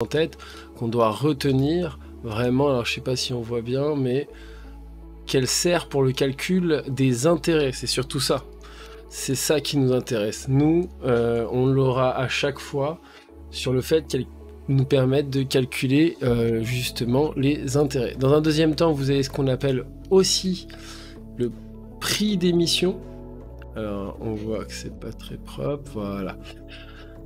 en tête qu'on doit retenir vraiment, alors je sais pas si on voit bien, mais qu'elle sert pour le calcul des intérêts, c'est surtout ça. C'est ça qui nous intéresse. Nous, on l'aura à chaque fois sur le fait qu'elle nous permette de calculer justement les intérêts. Dans un deuxième temps, vous avez ce qu'on appelle aussi le prix d'émission. Alors, on voit que c'est pas très propre, voilà.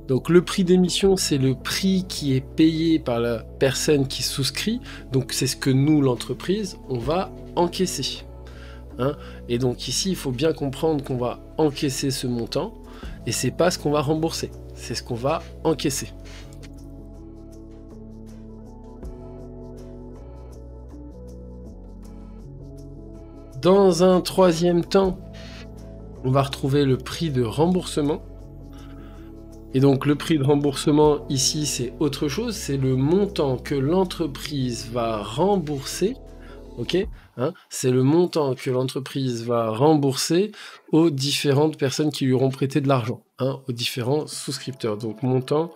Donc le prix d'émission, c'est le prix qui est payé par la personne qui souscrit. Donc c'est ce que nous, l'entreprise, on va encaisser. Hein, et donc ici, il faut bien comprendre qu'on va encaisser ce montant, et c'est pas ce qu'on va rembourser, c'est ce qu'on va encaisser. Dans un troisième temps, on va retrouver le prix de remboursement. Et donc le prix de remboursement ici, c'est autre chose, c'est le montant que l'entreprise va rembourser. Ok, hein, c'est le montant que l'entreprise va rembourser aux différentes personnes qui lui auront prêté de l'argent, hein, aux différents souscripteurs. Donc montant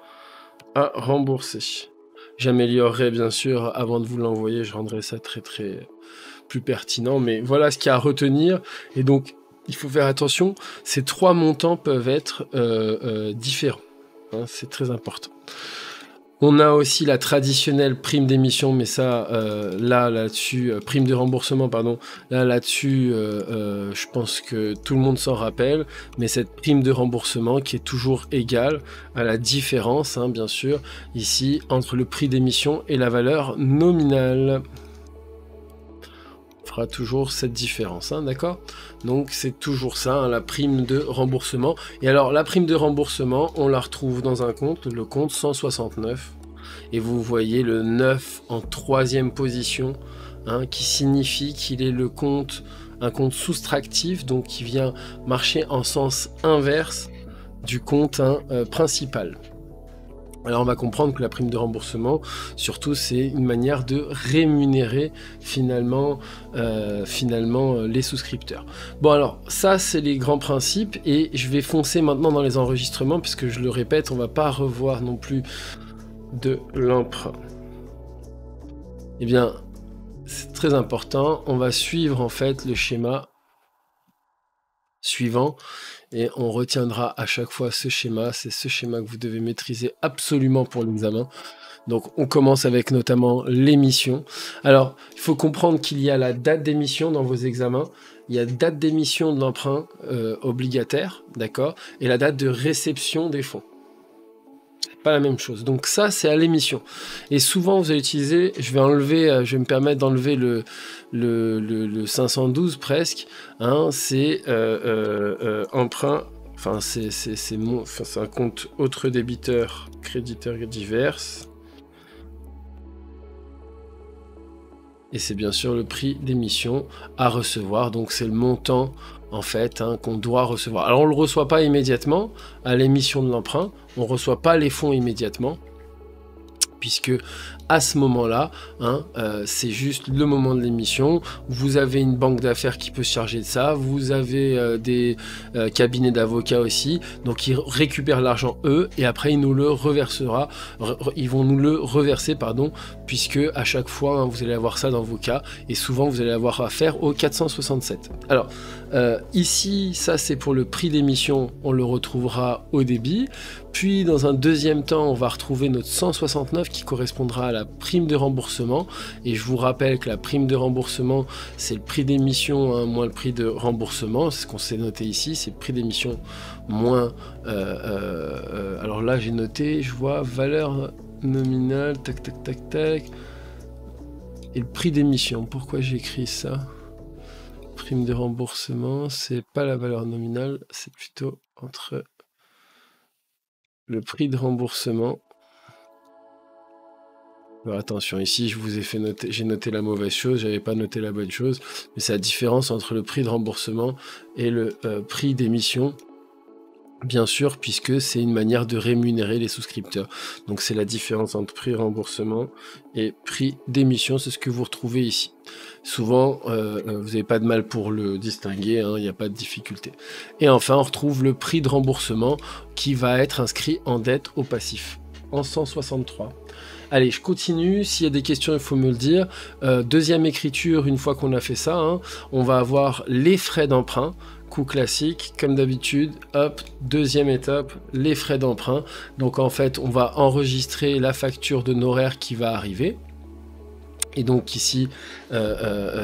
à rembourser. J'améliorerai bien sûr avant de vous l'envoyer, je rendrai ça très plus pertinent, mais voilà ce qu'il y a à retenir. Et donc il faut faire attention, ces trois montants peuvent être différents, hein, c'est très important. On a aussi la traditionnelle prime d'émission, mais ça, là-dessus, prime de remboursement, pardon. Là-dessus, je pense que tout le monde s'en rappelle, mais cette prime de remboursement qui est toujours égale à la différence, hein, bien sûr, ici, entre le prix d'émission et la valeur nominale. On fera toujours cette différence, hein, d'accord? Donc c'est toujours ça, hein, la prime de remboursement. Et alors la prime de remboursement, on la retrouve dans un compte, le compte 169. Et vous voyez le 9 en troisième position, hein, qui signifie qu'il est un compte soustractif, donc qui vient marcher en sens inverse du compte, hein, principal. Alors on va comprendre que la prime de remboursement, surtout, c'est une manière de rémunérer finalement les souscripteurs. Bon alors, ça c'est les grands principes, et je vais foncer maintenant dans les enregistrements, puisque je le répète, on va pas revoir non plus de l'emprunt. Eh bien, c'est très important, on va suivre en fait le schéma suivant, et on retiendra à chaque fois ce schéma. C'est ce schéma que vous devez maîtriser absolument pour l'examen. Donc on commence avec notamment l'émission. Alors il faut comprendre qu'il y a la date d'émission dans vos examens, il y a date d'émission de l'emprunt obligataire, d'accord, et la date de réception des fonds. Pas la même chose. Donc ça, c'est à l'émission. Et souvent, vous allez utiliser, je vais me permettre d'enlever le 512 presque, hein, c'est emprunt, enfin c'est un compte autre débiteur, créditeur divers. Et c'est bien sûr le prix d'émission à recevoir, donc c'est le montant en fait, hein, qu'on doit recevoir. Alors on ne le reçoit pas immédiatement à l'émission de l'emprunt, on ne reçoit pas les fonds immédiatement, puisque à ce moment-là, hein, c'est juste le moment de l'émission. Vous avez une banque d'affaires qui peut se charger de ça, vous avez des cabinets d'avocats aussi, donc ils récupèrent l'argent eux, et après ils nous le ils vont nous le reverser, pardon, puisque à chaque fois, hein, vous allez avoir ça dans vos cas, et souvent vous allez avoir affaire au 467. Alors ici, ça c'est pour le prix d'émission, on le retrouvera au débit. Puis dans un deuxième temps, on va retrouver notre 169 qui correspondra à la prime de remboursement. Et je vous rappelle que la prime de remboursement, c'est le prix d'émission, hein, moins le prix de remboursement. C'est ce qu'on s'est noté ici, c'est le prix d'émission moins... alors là, j'ai noté, je vois, valeur nominale, tac, tac, tac, tac. Et le prix d'émission, pourquoi j'ai écrit ça? Prime de remboursement, c'est pas la valeur nominale, c'est plutôt entre... le prix de remboursement. Alors attention, ici je vous ai fait noter, j'ai noté la mauvaise chose, j'avais pas noté la bonne chose, mais c'est la différence entre le prix de remboursement et le prix d'émission, bien sûr, puisque c'est une manière de rémunérer les souscripteurs. Donc c'est la différence entre prix de remboursement et prix d'émission, c'est ce que vous retrouvez ici. Souvent, vous n'avez pas de mal pour le distinguer, hein, il n'y a pas de difficulté. Et enfin, on retrouve le prix de remboursement qui va être inscrit en dette au passif, en 163. Allez, je continue. S'il y a des questions, il faut me le dire. Deuxième écriture, une fois qu'on a fait ça, hein, on va avoir les frais d'emprunt. Coût classique, comme d'habitude. Hop, deuxième étape, les frais d'emprunt. Donc en fait, on va enregistrer la facture d'honoraires qui va arriver. Et donc ici,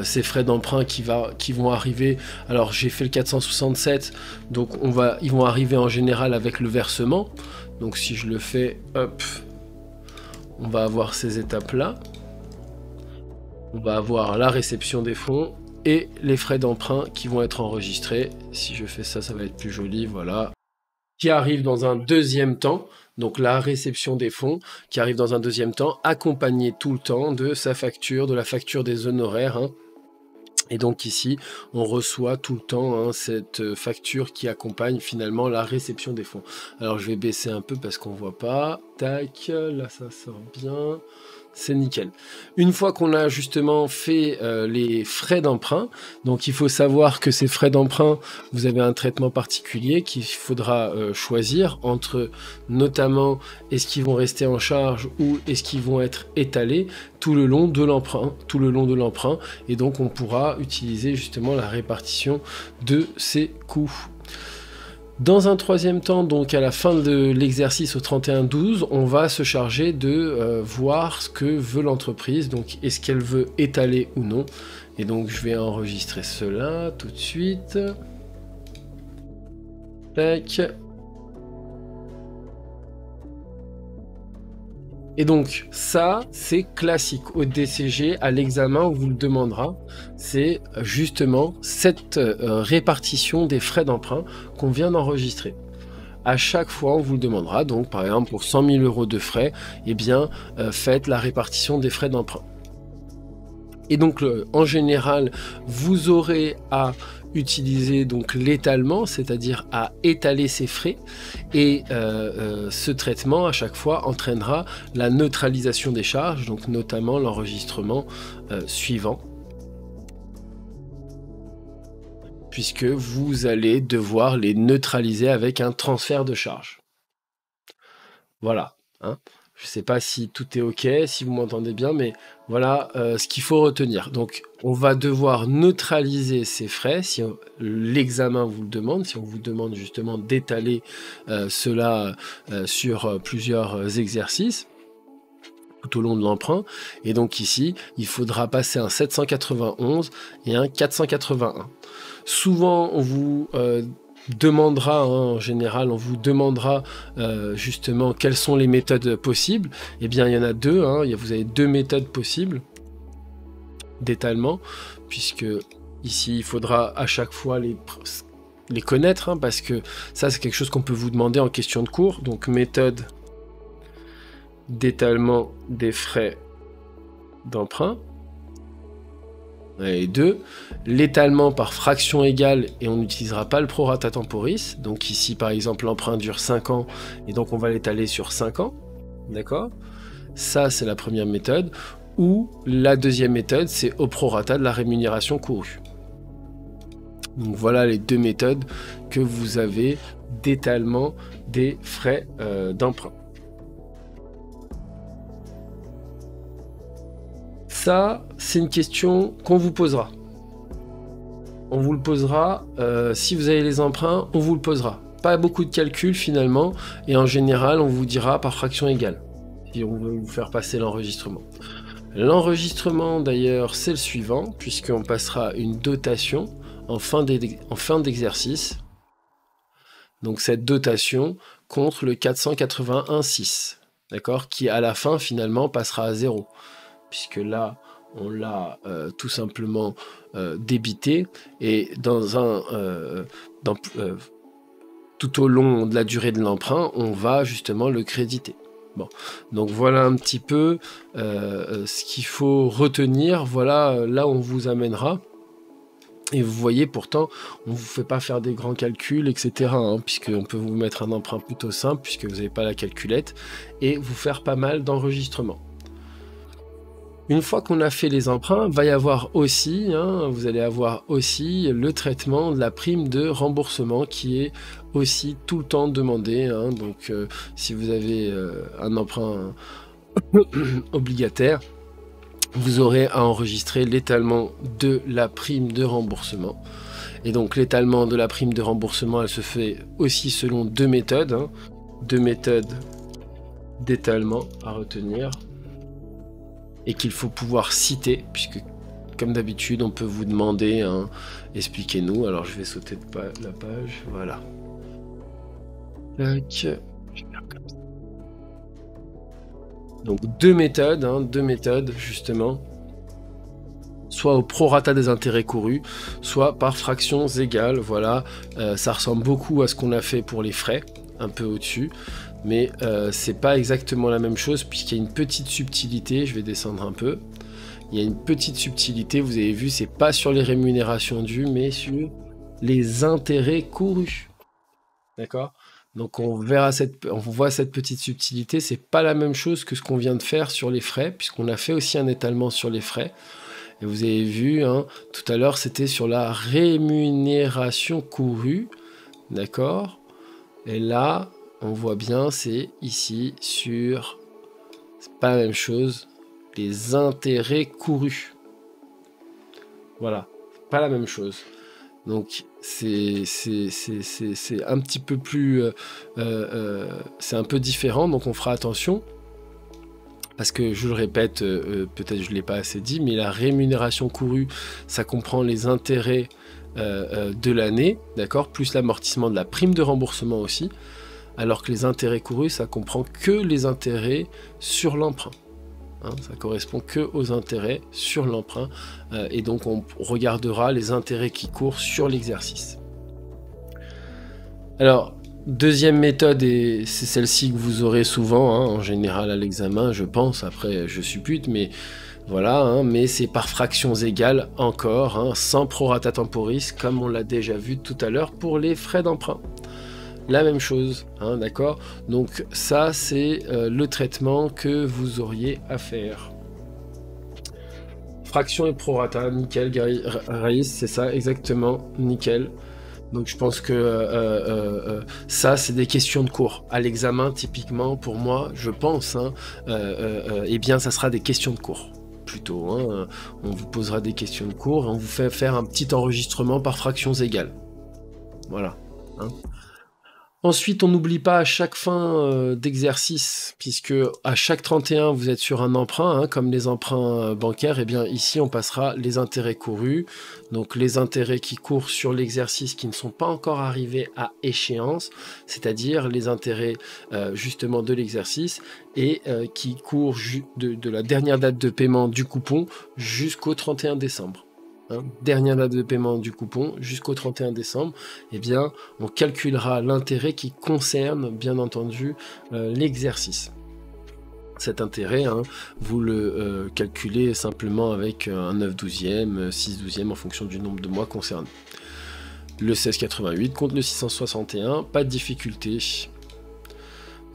ces frais d'emprunt qui vont arriver. Alors j'ai fait le 467, donc ils vont arriver en général avec le versement. Donc si je le fais, hop, on va avoir ces étapes-là. On va avoir la réception des fonds et les frais d'emprunt qui vont être enregistrés. Si je fais ça, ça va être plus joli, voilà. Qui arrive dans un deuxième temps. Donc la réception des fonds qui arrive dans un deuxième temps, accompagnée tout le temps de sa facture, de la facture des honoraires. Hein. Et donc ici, on reçoit tout le temps hein, cette facture qui accompagne finalement la réception des fonds. Alors je vais baisser un peu parce qu'on voit pas. Tac, là ça sort bien. C'est nickel. Une fois qu'on a justement fait les frais d'emprunt, donc il faut savoir que ces frais d'emprunt, vous avez un traitement particulier qu'il faudra choisir entre notamment est-ce qu'ils vont rester en charge ou est-ce qu'ils vont être étalés tout le long de l'emprunt, et donc on pourra utiliser justement la répartition de ces coûts. Dans un troisième temps, donc à la fin de l'exercice au 31-12, on va se charger de voir ce que veut l'entreprise, donc est-ce qu'elle veut étaler ou non. Et donc je vais enregistrer cela tout de suite. Tac. Et donc ça, c'est classique au DCG, à l'examen, on vous le demandera. C'est justement cette répartition des frais d'emprunt qu'on vient d'enregistrer. À chaque fois, on vous le demandera. Donc, par exemple, pour 100 000 € de frais, eh bien, faites la répartition des frais d'emprunt. Et donc, en général, vous aurez à utiliser donc l'étalement, c'est-à-dire à étaler ces frais, et ce traitement à chaque fois entraînera la neutralisation des charges, donc notamment l'enregistrement suivant, puisque vous allez devoir les neutraliser avec un transfert de charge. Voilà, hein. Je ne sais pas si tout est OK, si vous m'entendez bien, mais voilà ce qu'il faut retenir. Donc, on va devoir neutraliser ces frais si l'examen vous le demande, si on vous demande justement d'étaler cela sur plusieurs exercices tout au long de l'emprunt. Et donc ici, il faudra passer un 791 et un 481. Souvent, on vous demandera, hein, en général, on vous demandera justement quelles sont les méthodes possibles. Eh bien, il y en a deux. Hein, vous avez deux méthodes possibles d'étalement, puisque ici, il faudra à chaque fois les connaître, hein, parce que ça, c'est quelque chose qu'on peut vous demander en question de cours. Donc, méthode d'étalement des frais d'emprunt. Et deux, l'étalement par fraction égale, et on n'utilisera pas le prorata temporis. Donc ici, par exemple, l'emprunt dure 5 ans, et donc on va l'étaler sur 5 ans. D'accord? Ça, c'est la première méthode. Ou la deuxième méthode, c'est au prorata de la rémunération courue. Donc voilà les deux méthodes que vous avez d'étalement des frais d'emprunt. Ça, c'est une question qu'on vous posera. On vous le posera. Si vous avez les emprunts, on vous le posera. Pas beaucoup de calculs finalement. Et en général, on vous dira par fraction égale. Si on veut vous faire passer l'enregistrement. L'enregistrement, d'ailleurs, c'est le suivant, puisqu'on passera une dotation en fin d'exercice. Donc cette dotation contre le 481,6. D'accord, qui à la fin, finalement, passera à 0. Puisque là, on l'a tout simplement débité, et tout au long de la durée de l'emprunt, on va justement le créditer. Bon, donc voilà un petit peu ce qu'il faut retenir, voilà là où on vous amènera. Et vous voyez, pourtant, on ne vous fait pas faire des grands calculs, etc. Hein, puisqu'on peut vous mettre un emprunt plutôt simple, puisque vous n'avez pas la calculette, et vous faire pas mal d'enregistrements. Une fois qu'on a fait les emprunts, va y avoir aussi, hein, vous allez avoir aussi le traitement de la prime de remboursement qui est aussi tout le temps demandé. Hein, donc si vous avez un emprunt obligataire, vous aurez à enregistrer l'étalement de la prime de remboursement. Et donc l'étalement de la prime de remboursement, elle se fait aussi selon deux méthodes, hein. Deux méthodes d'étalement à retenir et qu'il faut pouvoir citer, puisque comme d'habitude on peut vous demander, hein, expliquez-nous. Alors je vais sauter de la page, voilà. Tac. Je vais faire comme ça. Donc deux méthodes justement, soit au prorata des intérêts courus, soit par fractions égales. Voilà, ça ressemble beaucoup à ce qu'on a fait pour les frais, un peu au-dessus, mais c'est pas exactement la même chose puisqu'il y a une petite subtilité. Je vais descendre un peu. Il y a une petite subtilité, vous avez vu, c'est pas sur les rémunérations dues, mais sur les intérêts courus. D'accord? Donc on voit cette petite subtilité, c'est pas la même chose que ce qu'on vient de faire sur les frais, puisqu'on a fait aussi un étalement sur les frais. Et vous avez vu, hein, tout à l'heure, c'était sur la rémunération courue, d'accord? Et là, on voit bien, c'est ici sur, c'est pas la même chose, les intérêts courus. Voilà, pas la même chose. Donc c'est un petit peu plus, c'est un peu différent, donc on fera attention. Parce que je le répète, peut-être je ne l'ai pas assez dit, mais la rémunération courue, ça comprend les intérêts de l'année, d'accord, plus l'amortissement de la prime de remboursement aussi, alors que les intérêts courus, ça comprend que les intérêts sur l'emprunt. Hein, ça correspond que aux intérêts sur l'emprunt, et donc on regardera les intérêts qui courent sur l'exercice. Alors, deuxième méthode, et c'est celle-ci que vous aurez souvent, hein, en général à l'examen, je pense, après je suppute, mais voilà, hein, mais c'est par fractions égales encore, hein, sans prorata temporis, comme on l'a déjà vu tout à l'heure pour les frais d'emprunt. La même chose, hein, d'accord? Donc ça, c'est le traitement que vous auriez à faire. Fraction et prorata, nickel, Raïs, c'est ça, exactement, nickel. Donc je pense que ça, c'est des questions de cours. À l'examen, typiquement, pour moi, je pense, hein, eh bien, ça sera des questions de cours. Plutôt, hein, on vous posera des questions de cours et on vous fait faire un petit enregistrement par fractions égales. Voilà. Hein. Ensuite, on n'oublie pas à chaque fin d'exercice, puisque à chaque 31, vous êtes sur un emprunt, hein, comme les emprunts bancaires, et bien ici, on passera les intérêts courus, donc les intérêts qui courent sur l'exercice qui ne sont pas encore arrivés à échéance, c'est-à-dire les intérêts justement de l'exercice, et qui courent de la dernière date de paiement du coupon jusqu'au 31 décembre. Hein, dernière date de paiement du coupon jusqu'au 31 décembre, eh bien, on calculera l'intérêt qui concerne, bien entendu, l'exercice. Cet intérêt, hein, vous le calculez simplement avec un 9/12e, 6/12e en fonction du nombre de mois concernés. Le 1688 contre le 661, pas de difficulté.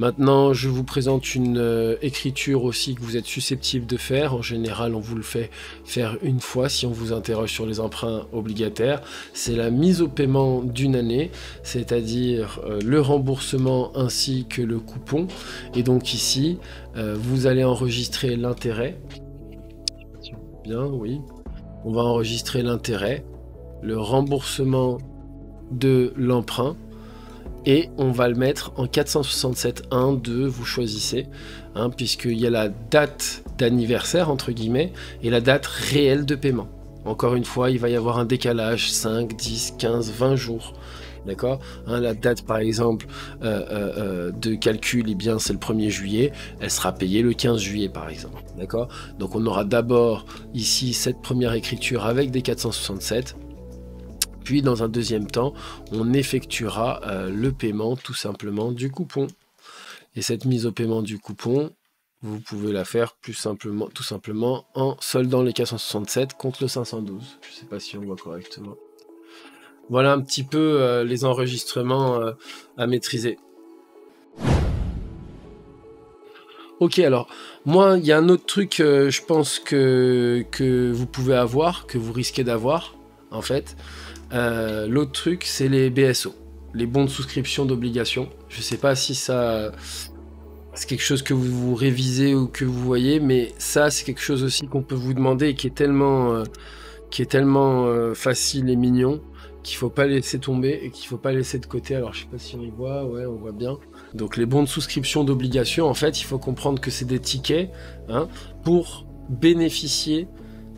Maintenant, je vous présente une écriture aussi que vous êtes susceptible de faire. En général, on vous le fait faire une fois si on vous interroge sur les emprunts obligataires. C'est la mise au paiement d'une année, c'est-à-dire le remboursement ainsi que le coupon. Et donc ici, vous allez enregistrer l'intérêt. Bien, oui. On va enregistrer l'intérêt, le remboursement de l'emprunt. Et on va le mettre en 467.1, 2, vous choisissez, hein, puisqu'il y a la date d'anniversaire, entre guillemets, et la date réelle de paiement. Encore une fois, il va y avoir un décalage, 5, 10, 15, 20 jours. D'accord, hein, la date, par exemple, de calcul, eh bien, c'est le 1er juillet, elle sera payée le 15 juillet, par exemple. D'accord, donc on aura d'abord ici cette première écriture avec des 467. Puis dans un deuxième temps, on effectuera le paiement tout simplement du coupon. Et cette mise au paiement du coupon, vous pouvez la faire tout simplement en soldant les 467 contre le 512. Je ne sais pas si on voit correctement. Voilà un petit peu les enregistrements à maîtriser. Ok, alors, moi, il y a un autre truc, je pense que vous pouvez avoir, que vous risquez d'avoir, en fait. L'autre truc, c'est les BSO, les bons de souscription d'obligation. Je sais pas si ça c'est quelque chose que vous révisez ou que vous voyez, mais ça, c'est quelque chose aussi qu'on peut vous demander et qui est tellement facile et mignon qu'il faut pas laisser tomber et qu'il faut pas laisser de côté. Alors, je sais pas si on y voit, ouais, on voit bien. Donc, les bons de souscription d'obligation, en fait, il faut comprendre que c'est des tickets pour bénéficier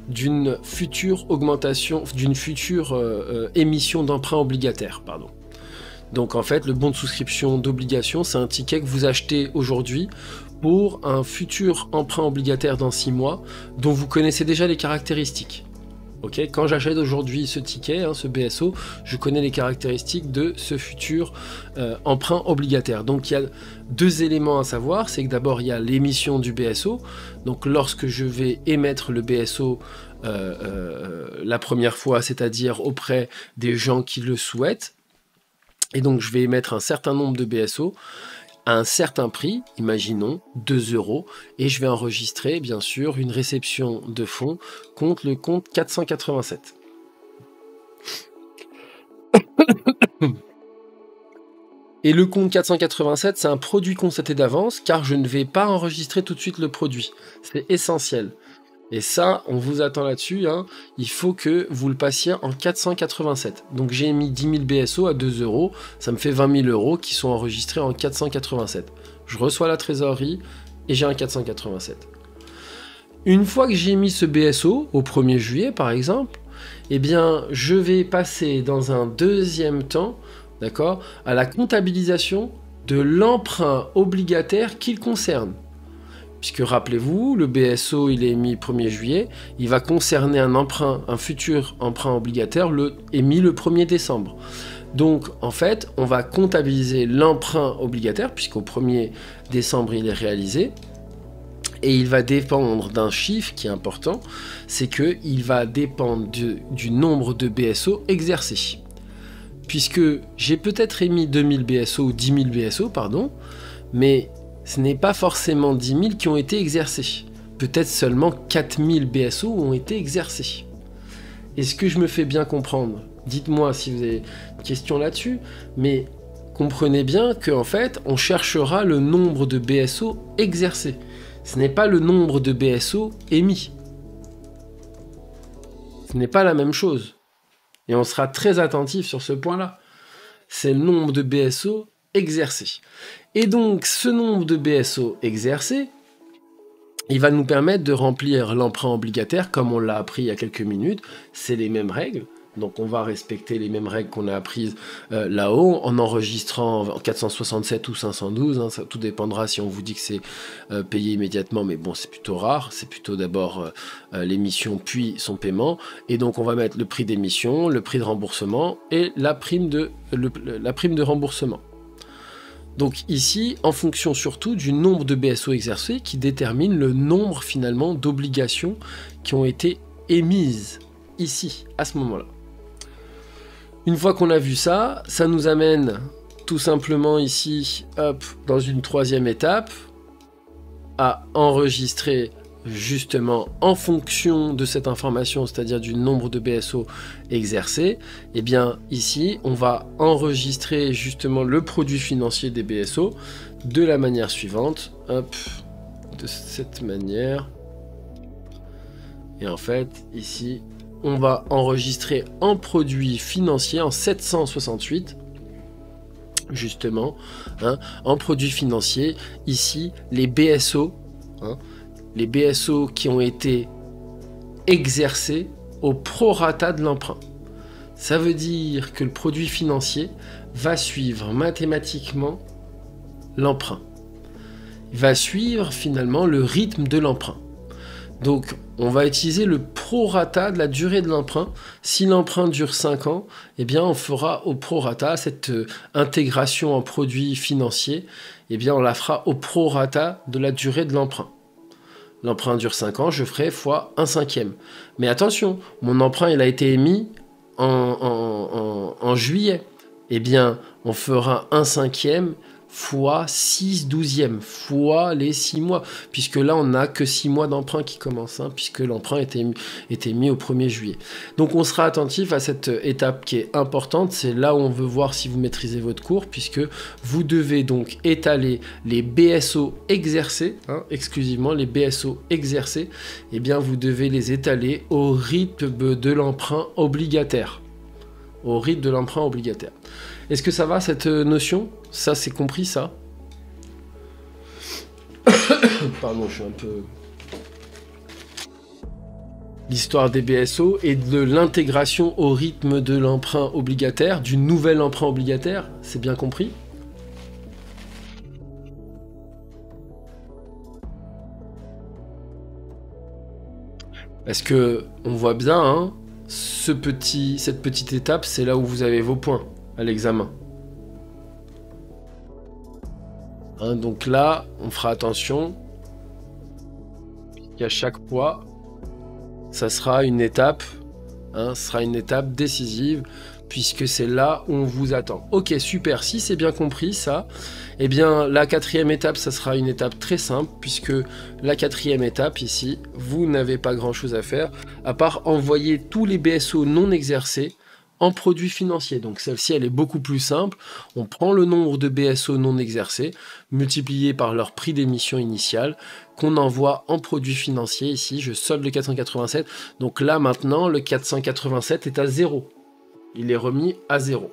d'une future augmentation, d'une future émission d'emprunt obligataire, pardon. Donc en fait, le bon de souscription d'obligation, c'est un ticket que vous achetez aujourd'hui pour un futur emprunt obligataire dans 6 mois, dont vous connaissez déjà les caractéristiques. Okay, quand j'achète aujourd'hui ce ticket, ce BSO, je connais les caractéristiques de ce futur emprunt obligataire. Donc il y a 2 éléments à savoir, c'est que d'abord il y a l'émission du BSO, donc lorsque je vais émettre le BSO la première fois, c'est-à-dire auprès des gens qui le souhaitent, et donc je vais émettre un certain nombre de BSO à un certain prix, imaginons 2 €, et je vais enregistrer bien sûr une réception de fonds contre le compte 487. Et le compte 487, c'est un produit constaté d'avance, car je ne vais pas enregistrer tout de suite le produit. C'est essentiel. Et ça, on vous attend là-dessus, il faut que vous le passiez en 487. Donc j'ai mis 10 000 BSO à 2 €, ça me fait 20 000 € qui sont enregistrés en 487. Je reçois la trésorerie et j'ai un 487. Une fois que j'ai mis ce BSO, au 1er juillet par exemple, eh bien je vais passer dans un deuxième temps, d'accord, à la comptabilisation de l'emprunt obligataire qu'il concerne. Puisque rappelez-vous, le BSO il est émis 1er juillet, il va concerner un futur emprunt obligataire émis le 1er décembre. Donc en fait, on va comptabiliser l'emprunt obligataire, puisqu'au 1er décembre il est réalisé, et il va dépendre d'un chiffre qui est important, c'est qu'il va dépendre du nombre de BSO exercés. Puisque j'ai peut-être émis 2000 BSO ou 10 000 BSO, pardon, mais ce n'est pas forcément 10 000 qui ont été exercés. Peut-être seulement 4 000 BSO ont été exercés. Est-ce que je me fais bien comprendre? Dites-moi si vous avez une question là-dessus, mais comprenez bien qu'en fait, on cherchera le nombre de BSO exercés. Ce n'est pas le nombre de BSO émis. Ce n'est pas la même chose. Et on sera très attentif sur ce point-là. C'est le nombre de BSO exercés. Et donc, ce nombre de BSO exercés, il va nous permettre de remplir l'emprunt obligataire, comme on l'a appris il y a quelques minutes. C'est les mêmes règles. Donc, on va respecter les mêmes règles qu'on a apprises là-haut, en enregistrant en 467 ou 512. Ça, tout dépendra si on vous dit que c'est payé immédiatement, mais bon, c'est plutôt rare. C'est plutôt d'abord l'émission, puis son paiement. Et donc, on va mettre le prix d'émission, le prix de remboursement et la prime de remboursement. Donc ici, en fonction surtout du nombre de BSO exercés qui détermine le nombre finalement d'obligations qui ont été émises ici, à ce moment-là. Une fois qu'on a vu ça, ça nous amène tout simplement ici, hop, dans une troisième étape, à enregistrer justement en fonction de cette information, c'est-à-dire du nombre de BSO exercés, et bien ici on va enregistrer justement le produit financier des BSO de la manière suivante, hop, de cette manière, et en fait ici on va enregistrer en produit financier en 768 justement, en produit financier ici les BSO, les BSO qui ont été exercés au prorata de l'emprunt. Ça veut dire que le produit financier va suivre mathématiquement l'emprunt. Il va suivre finalement le rythme de l'emprunt. Donc on va utiliser le prorata de la durée de l'emprunt. Si l'emprunt dure 5 ans, eh bien on fera au prorata cette intégration en produit financier, eh bien on la fera au prorata de la durée de l'emprunt. L'emprunt dure 5 ans, je ferai fois 1/5. Mais attention, mon emprunt il a été émis en juillet. Eh bien, on fera 1/5 fois 6 douzièmes, fois les 6 mois, puisque là, on n'a que 6 mois d'emprunt qui commencent, hein, puisque l'emprunt était mis au 1er juillet. Donc, on sera attentif à cette étape qui est importante. C'est là où on veut voir si vous maîtrisez votre cours, puisque vous devez donc étaler les BSO exercés, hein, exclusivement les BSO exercés, eh bien, vous devez les étaler au rythme de l'emprunt obligataire. Au rythme de l'emprunt obligataire. Est-ce que ça va, cette notion? Ça, c'est compris, ça? Pardon, je suis un peu... L'histoire des BSO et de l'intégration au rythme de l'emprunt obligataire, du nouvel emprunt obligataire, c'est bien compris? Parce que, on voit bien, hein, cette petite étape, c'est là où vous avez vos points à l'examen. Hein, donc là, on fera attention qu'à chaque fois, ça sera une étape, hein, sera une étape décisive, puisque c'est là où on vous attend. Ok, super, si c'est bien compris ça, eh bien la 4e étape, ça sera une étape très simple, puisque la 4e étape ici, vous n'avez pas grand chose à faire, à part envoyer tous les BSO non exercés en produits financiers. Donc celle-ci, elle est beaucoup plus simple. On prend le nombre de BSO non exercés, multiplié par leur prix d'émission initial, qu'on envoie en produits financiers. Ici, je solde le 487. Donc là, maintenant, le 487 est à 0. Il est remis à 0.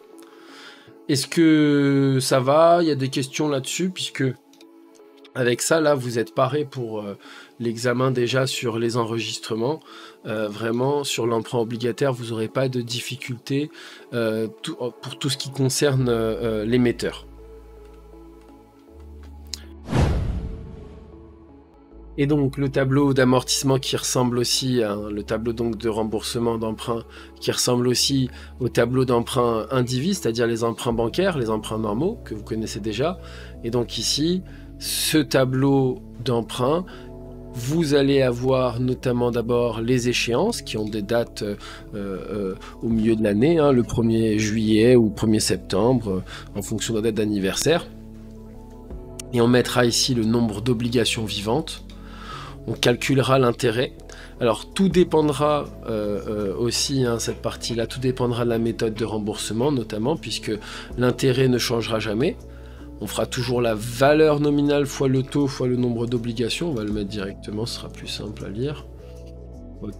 Est-ce que ça va? Il y a des questions là-dessus, puisque avec ça, là, vous êtes paré pour l'examen déjà sur les enregistrements. Vraiment, sur l'emprunt obligataire, vous n'aurez pas de difficulté pour tout ce qui concerne l'émetteur. Et donc, le tableau d'amortissement qui ressemble aussi, le tableau donc de remboursement d'emprunt, qui ressemble aussi au tableau d'emprunt indivis, c'est-à-dire les emprunts bancaires, les emprunts normaux, que vous connaissez déjà. Et donc ici, ce tableau d'emprunt, vous allez avoir notamment d'abord les échéances qui ont des dates au milieu de l'année, hein, le 1er juillet ou 1er septembre, en fonction de la date d'anniversaire. Et on mettra ici le nombre d'obligations vivantes. On calculera l'intérêt. Alors tout dépendra aussi, hein, cette partie-là, tout dépendra de la méthode de remboursement notamment, puisque l'intérêt ne changera jamais. On fera toujours la valeur nominale fois le taux fois le nombre d'obligations. On va le mettre directement, ce sera plus simple à lire. On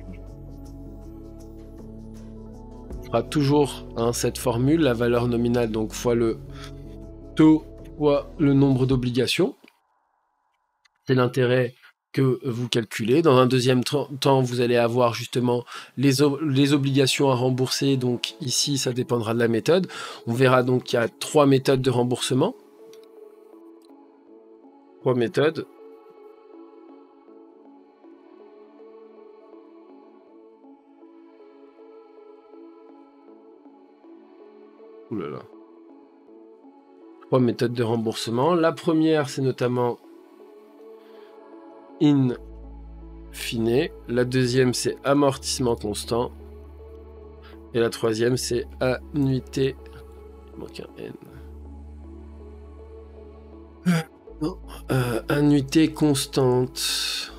fera toujours, hein, cette formule, la valeur nominale donc fois le taux fois le nombre d'obligations. C'est l'intérêt que vous calculez. Dans un deuxième temps, vous allez avoir justement les obligations à rembourser. Donc ici, ça dépendra de la méthode. On verra donc qu'il y a 3 méthodes de remboursement. 3 méthodes. Ouh là là. 3 méthodes de remboursement. La première, c'est notamment in fine. La deuxième, c'est amortissement constant. Et la troisième, c'est annuité. Il manque un N. Non. Annuité constante.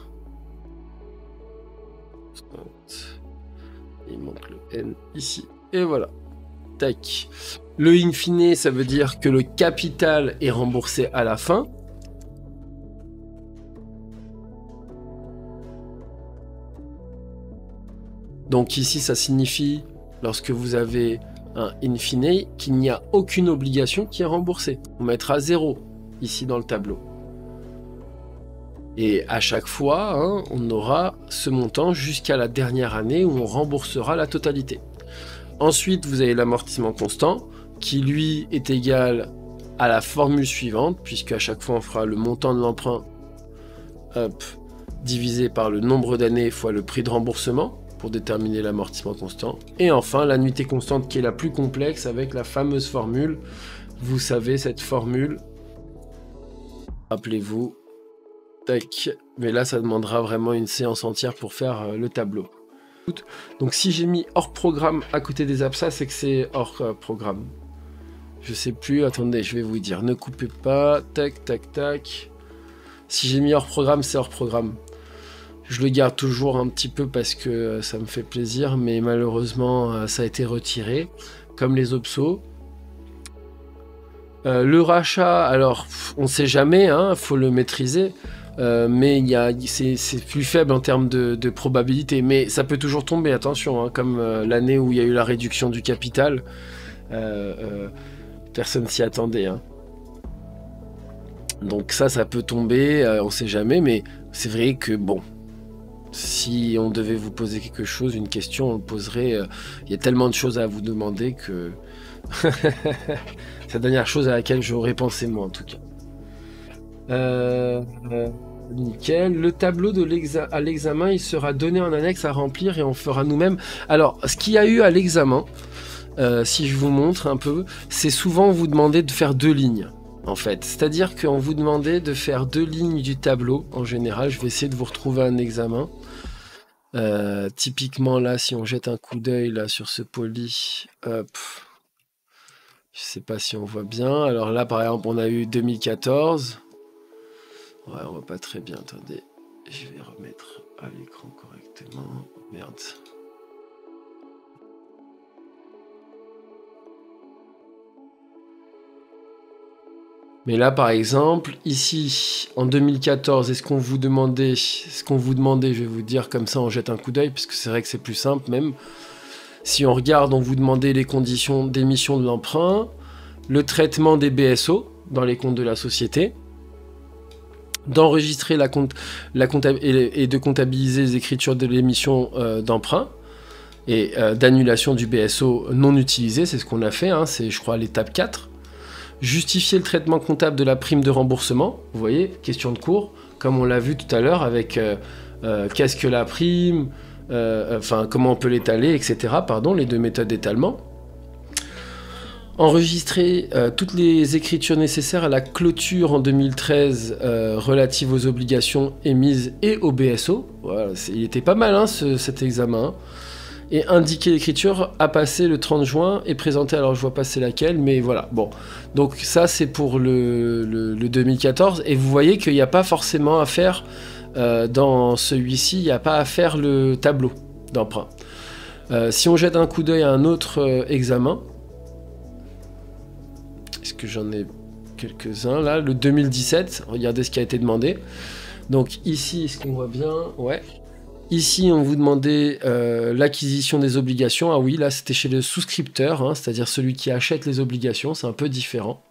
Il manque le N ici. Et voilà. Tac. Le in fine, ça veut dire que le capital est remboursé à la fin. Donc ici, ça signifie, lorsque vous avez un in fine, qu'il n'y a aucune obligation qui est remboursée. On mettra 0 ici dans le tableau. Et à chaque fois, hein, on aura ce montant jusqu'à la dernière année où on remboursera la totalité. Ensuite, vous avez l'amortissement constant, qui lui est égal à la formule suivante, puisque à chaque fois, on fera le montant de l'emprunt divisé par le nombre d'années fois le prix de remboursement, pour déterminer l'amortissement constant. Et enfin, l'annuité constante qui est la plus complexe avec la fameuse formule. Vous savez, cette formule, rappelez-vous, tac, mais là, ça demandera vraiment une séance entière pour faire le tableau. Donc si j'ai mis hors programme à côté des absas, c'est que c'est hors programme. Je sais plus, attendez, je vais vous dire. Ne coupez pas, tac, tac, tac. Si j'ai mis hors programme, c'est hors programme. Je le garde toujours un petit peu parce que ça me fait plaisir, mais malheureusement, ça a été retiré, comme les Opsos. Le rachat, alors, on ne sait jamais, hein, faut le maîtriser, mais c'est plus faible en termes de probabilité. Mais ça peut toujours tomber, attention, hein, comme l'année où il y a eu la réduction du capital. Personne s'y attendait. Hein. Donc ça peut tomber, on ne sait jamais, mais c'est vrai que, bon, si on devait vous poser quelque chose, une question, on le poserait. Il y a tellement de choses à vous demander que... C'est la dernière chose à laquelle j'aurais pensé, moi, en tout cas. Nickel. Le tableau à l'examen, il sera donné en annexe à remplir et on fera nous-mêmes. Alors, ce qu'il y a eu à l'examen, si je vous montre un peu, c'est souvent on vous demandait de faire 2 lignes. En fait, c'est-à-dire qu'on vous demandait de faire 2 lignes du tableau. En général, je vais essayer de vous retrouver un examen. Typiquement là, si on jette un coup d'œil là sur ce poly, hop, je sais pas si on voit bien. Alors là, par exemple, on a eu 2014. Ouais, on voit pas très bien. Attendez, je vais remettre à l'écran correctement. Merde. Mais là, par exemple, ici, en 2014, ce qu'on vous demandait, je vais vous dire comme ça, on jette un coup d'œil, parce que c'est vrai que c'est plus simple même. Si on regarde, on vous demandait les conditions d'émission de l'emprunt, le traitement des BSO dans les comptes de la société, d'enregistrer et de comptabiliser les écritures de l'émission d'emprunt, et d'annulation du BSO non utilisé, c'est ce qu'on a fait, hein, c'est je crois l'étape 4. Justifier le traitement comptable de la prime de remboursement, vous voyez, question de cours, comme on l'a vu tout à l'heure avec qu'est-ce que la prime, comment on peut l'étaler, etc. Pardon, les 2 méthodes d'étalement. Enregistrer toutes les écritures nécessaires à la clôture en 2013 relative aux obligations émises et au BSO. Voilà, il était pas mal hein, cet examen. Et indiquer l'écriture à passer le 30 juin et présenter, alors je vois pas c'est laquelle, mais voilà, bon. Donc ça c'est pour le 2014, et vous voyez qu'il n'y a pas forcément à faire, dans celui-ci, il n'y a pas à faire le tableau d'emprunt. Si on jette un coup d'œil à un autre examen, est-ce que j'en ai quelques-uns là, le 2017, regardez ce qui a été demandé. Donc ici, est-ce qu'on voit bien? Ouais. Ici, on vous demandait l'acquisition des obligations. Ah oui, là, c'était chez le souscripteur, hein, c'est-à-dire celui qui achète les obligations. C'est un peu différent.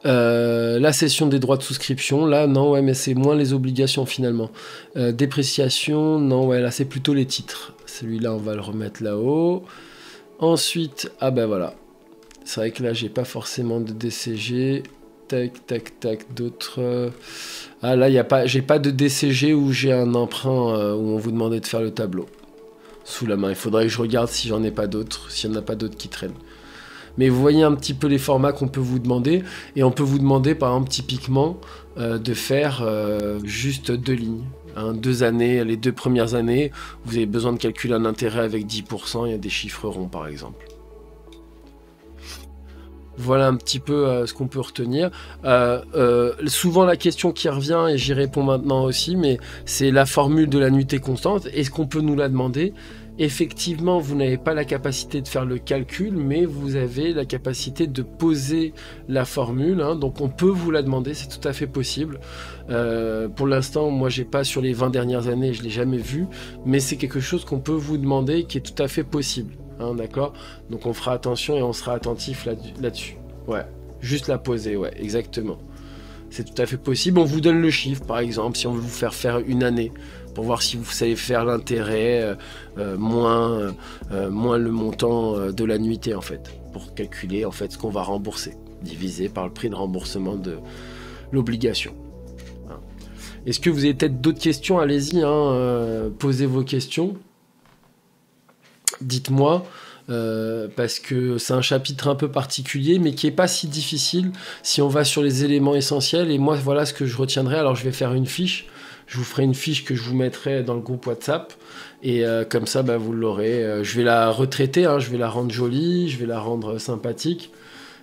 La cession des droits de souscription. Là, non, ouais, mais c'est moins les obligations, finalement. Dépréciation, non, ouais, là, c'est plutôt les titres. Celui-là, on va le remettre là-haut. Ensuite, ah ben voilà. C'est vrai que là, j'ai pas forcément de DCG. Tac, tac, tac, d'autres... Ah là, j'ai pas de DCG où j'ai un emprunt où on vous demandait de faire le tableau sous la main. Il faudrait que je regarde si j'en ai pas d'autres, s'il n'y en a pas d'autres qui traînent. Mais vous voyez un petit peu les formats qu'on peut vous demander. Et on peut vous demander, par exemple, typiquement, de faire juste 2 lignes. Hein, 2 années, les 2 premières années, vous avez besoin de calculer un intérêt avec 10%, il y a des chiffres ronds, par exemple. Voilà un petit peu ce qu'on peut retenir. Souvent la question qui revient, et j'y réponds maintenant aussi, mais c'est la formule de l'annuité constante. Est-ce qu'on peut nous la demander? Effectivement, vous n'avez pas la capacité de faire le calcul, mais vous avez la capacité de poser la formule. Hein, donc on peut vous la demander, c'est tout à fait possible. Pour l'instant, moi j'ai pas sur les 20 dernières années, je l'ai jamais vu, mais c'est quelque chose qu'on peut vous demander qui est tout à fait possible. Hein, d'accord, donc on fera attention et on sera attentif là-dessus. Ouais, juste la poser, ouais, exactement. C'est tout à fait possible. On vous donne le chiffre, par exemple, si on veut vous faire une année, pour voir si vous savez faire l'intérêt moins le montant de l'annuité, en fait, pour calculer en fait ce qu'on va rembourser, divisé par le prix de remboursement de l'obligation. Hein. Est-ce que vous avez peut-être d'autres questions? Allez-y, hein, posez vos questions. Dites-moi, parce que c'est un chapitre un peu particulier, mais qui n'est pas si difficile si on va sur les éléments essentiels. Et moi, voilà ce que je retiendrai. Alors, je vais faire une fiche. Je vous ferai une fiche que je vous mettrai dans le groupe WhatsApp. Et comme ça, bah, vous l'aurez. Je vais la retraiter, hein, je vais la rendre jolie, je vais la rendre sympathique.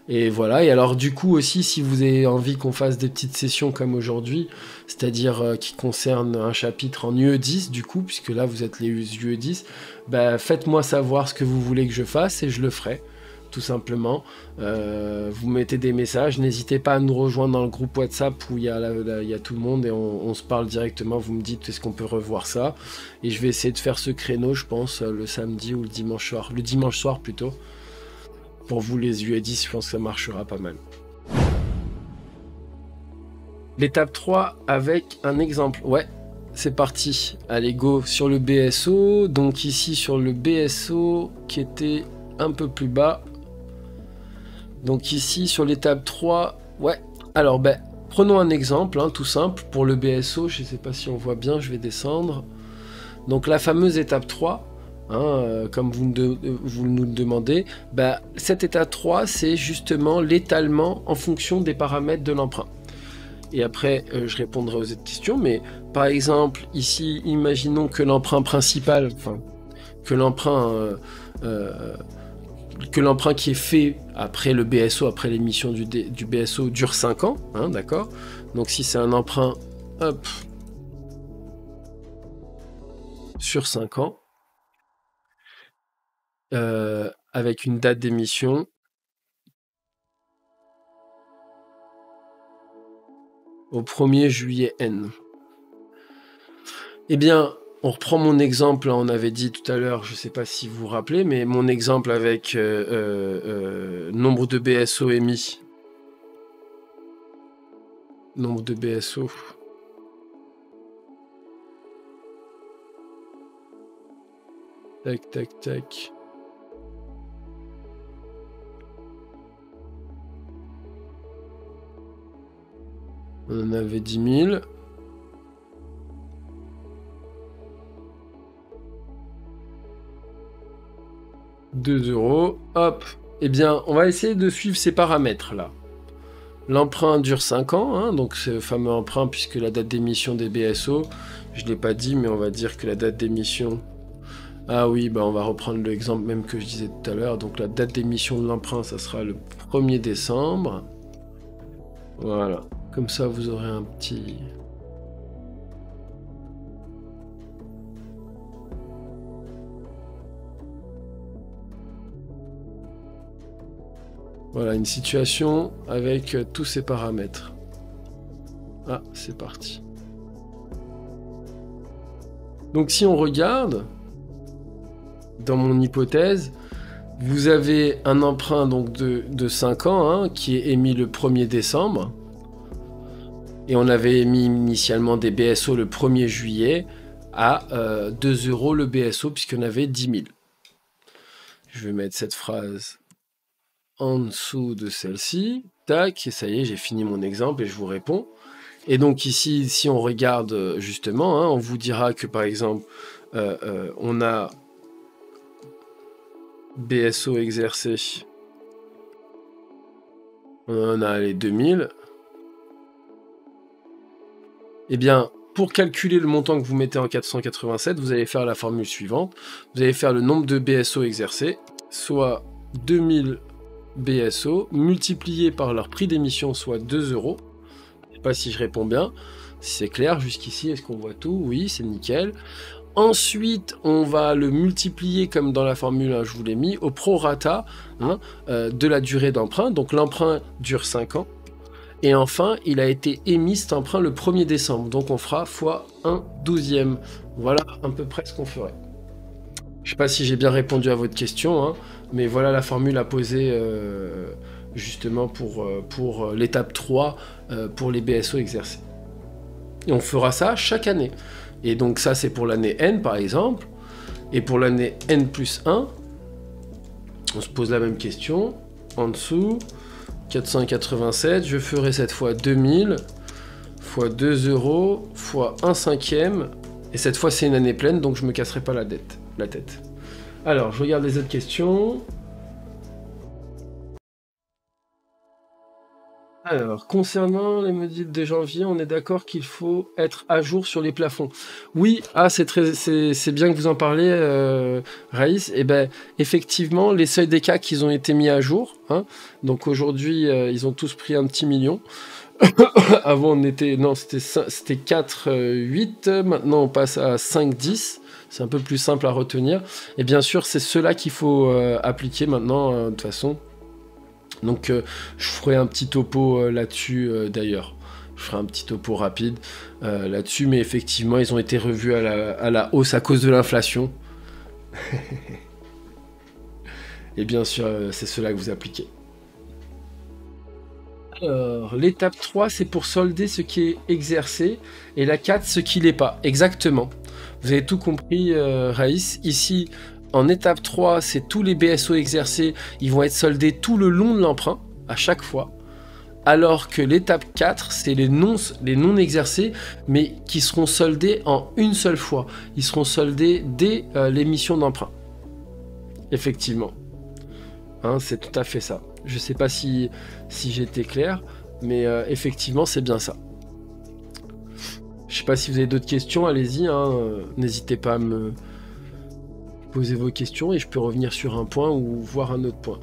Et voilà, et alors du coup aussi, si vous avez envie qu'on fasse des petites sessions comme aujourd'hui, c'est-à-dire qui concernent un chapitre en UE10 du coup, puisque là vous êtes les UE10, bah, faites-moi savoir ce que vous voulez que je fasse et je le ferai, tout simplement. Vous mettez des messages, n'hésitez pas à nous rejoindre dans le groupe WhatsApp où il y a tout le monde et on se parle directement, vous me dites est-ce qu'on peut revoir ça, et je vais essayer de faire ce créneau, je pense, le samedi ou le dimanche soir plutôt. Pour vous, les UE10, je pense que ça marchera pas mal. L'étape 3 avec un exemple. Ouais, c'est parti. Allez, go sur le BSO. Donc ici, sur le BSO qui était un peu plus bas. Donc ici, sur l'étape 3, ouais. Alors, ben, prenons un exemple, hein, tout simple. Pour le BSO, je ne sais pas si on voit bien, je vais descendre. Donc la fameuse étape 3. Hein, comme vous nous le demandez, bah, cette étape 3, c'est justement l'étalement en fonction des paramètres de l'emprunt. Et après, je répondrai aux autres questions, mais par exemple, ici, imaginons que l'emprunt principal, enfin, que l'emprunt qui est fait après le BSO, après l'émission du BSO, dure 5 ans, hein, d'accord? Donc si c'est un emprunt, hop, sur 5 ans, avec une date d'émission au 1er juillet N. Eh bien, on reprend mon exemple, on avait dit tout à l'heure, je ne sais pas si vous vous rappelez, mais mon exemple avec nombre de BSO émis. Nombre de BSO. Tac, tac, tac. On en avait 10 000. €. Hop. Eh bien, on va essayer de suivre ces paramètres-là. L'emprunt dure 5 ans, hein, donc ce fameux emprunt, puisque la date d'émission des BSO, je ne l'ai pas dit, mais on va dire que la date d'émission... Ah oui, bah on va reprendre l'exemple même que je disais tout à l'heure. Donc la date d'émission de l'emprunt, ça sera le 1er décembre. Voilà. Comme ça, vous aurez un petit... Voilà, une situation avec tous ces paramètres. Ah, c'est parti. Donc si on regarde, dans mon hypothèse, vous avez un emprunt donc de 5 ans hein, qui est émis le 1er décembre. Et on avait émis initialement des BSO le 1er juillet à 2 € le BSO puisqu'on avait 10 000. Je vais mettre cette phrase en dessous de celle-ci. Tac, et ça y est, j'ai fini mon exemple et je vous réponds. Et donc ici, si on regarde justement, hein, on vous dira que par exemple, on a BSO exercé. On en a les 2000. Eh bien, pour calculer le montant que vous mettez en 487, vous allez faire la formule suivante. Vous allez faire le nombre de BSO exercés, soit 2000 BSO, multiplié par leur prix d'émission, soit 2 €. Je ne sais pas si je réponds bien. Si c'est clair, jusqu'ici, est-ce qu'on voit tout? Oui, c'est nickel. Ensuite, on va le multiplier, comme dans la formule, hein, je vous l'ai mis, au prorata hein, de la durée d'emprunt. Donc l'emprunt dure 5 ans. Et enfin, il a été émis cet emprunt le 1er décembre. Donc on fera fois 1/12. Voilà à peu près ce qu'on ferait. Je ne sais pas si j'ai bien répondu à votre question, hein, mais voilà la formule à poser justement pour l'étape 3 pour les BSO exercés. Et on fera ça chaque année. Et donc ça c'est pour l'année N par exemple. Et pour l'année N plus 1, on se pose la même question. En dessous... 487, je ferai cette fois 2000 fois 2 € fois 1/5. Et cette fois, c'est une année pleine, donc je me casserai pas la tête. Alors, je regarde les autres questions. Alors, concernant les modifs de janvier, on est d'accord qu'il faut être à jour sur les plafonds. Oui, c'est bien que vous en parlez, Raïs. Eh ben, effectivement, les seuils des CAC, ils ont été mis à jour, hein. Donc aujourd'hui, ils ont tous pris un petit million. Avant, c'était 4, 8. Maintenant, on passe à 5, 10. C'est un peu plus simple à retenir. Et bien sûr, c'est cela qu'il faut appliquer maintenant, de toute façon. Donc je ferai un petit topo là-dessus d'ailleurs. Je ferai un petit topo rapide là-dessus, mais effectivement, ils ont été revus à la hausse à cause de l'inflation. Et bien sûr, c'est cela que vous appliquez. Alors, l'étape 3, c'est pour solder ce qui est exercé, et la 4, ce qui l'est pas. Exactement. Vous avez tout compris, Raïs. Ici, en étape 3, c'est tous les BSO exercés, ils vont être soldés tout le long de l'emprunt, à chaque fois. Alors que l'étape 4, c'est les non exercés, mais qui seront soldés en une seule fois. Ils seront soldés dès l'émission d'emprunt. Effectivement. Hein, c'est tout à fait ça. Je sais pas si j'étais clair, mais effectivement, c'est bien ça. Je sais pas si vous avez d'autres questions, allez-y, hein, n'hésitez pas à me poser vos questions et je peux revenir sur un point ou voir un autre point.